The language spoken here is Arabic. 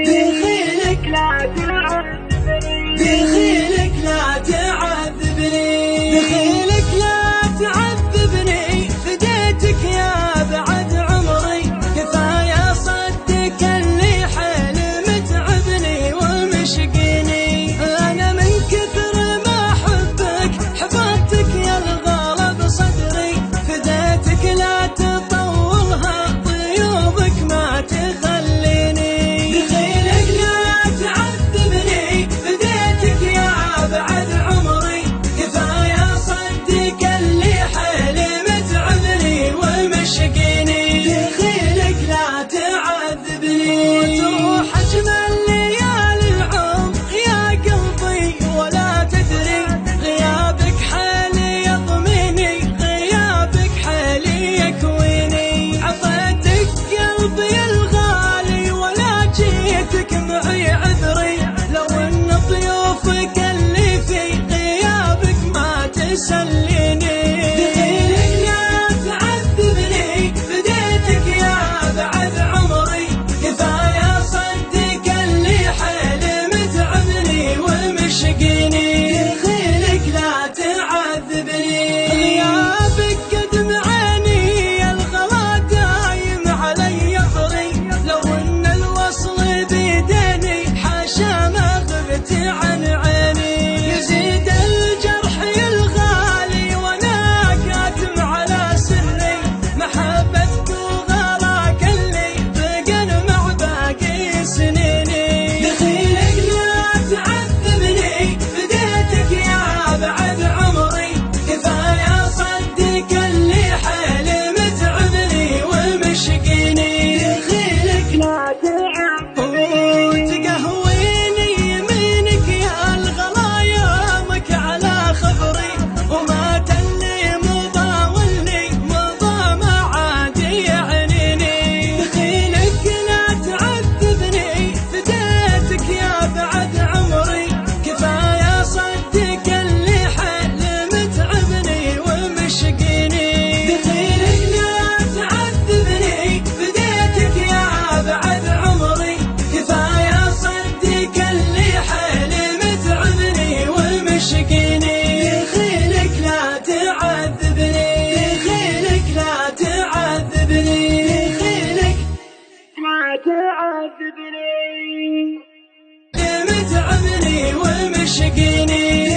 دخيلك لا تعذبني، دخيلك لا تعذبني، دخيلك لا تعذبني، فديتك يا بعد عمري، كفاية صدك اللي حيل متعبني ومشقيني، أنا من كثر ما أحبك حفظتك يا الغالب صدري، فديتك لا تطولها طيوبك ما تخليني، دخيلك لا تعذبني، فديتك يا بعد عمري، كفاية صدك اللي حيل متعبني ومشقيني، دخيلك لا تعذبني، وتروح أجمل ليالي العمر يا قلبي ولا تدري، غيابك حالي يطميني، غيابك حالي يكويني، عطيتك قلبي الغالي ولا جيتك معي عذري، لو ان ضيوفك اللي في غيابك ما تسليني، دخيلك لا تعذبني، فديتك يا بعد عمري، كفاية صدق اللي حيل متعبني ومشقيني، دخيلك لا تعذبني، غيابك قدم عيني الغلا دايم علي يطري، لو ان الوصل بيديني حاشا ما غبت عن عيني، يزيد الجرح الغالي وانا كاتم على سري، محبتك وغلاك اللي بقن مع باقي سنيني، دخيلك لا تعذبني، فديتك يا بعد عمري، كفاية صدق اللي حيل متعبني ومشقيني، دخيلك لا تعذبني، تقهويني يمينك يا الغلا يومك على خبري، وما تلي مضاولني مضى ما عاد يعنيني، دخيلك لا تعذبني، فديتك يا بعد عمري، كفاية صدق اللي حيل متعبني ومشقيني، دخيلك لا تعذبني، فديتك يا بعد عمري، كفاية صدق اللي حيل متعبني ومشقيني، دخيلك لا تعذبني، دخيلك لا تعذبني، دخيلك لا تعذبني، متعبني ومشقيني.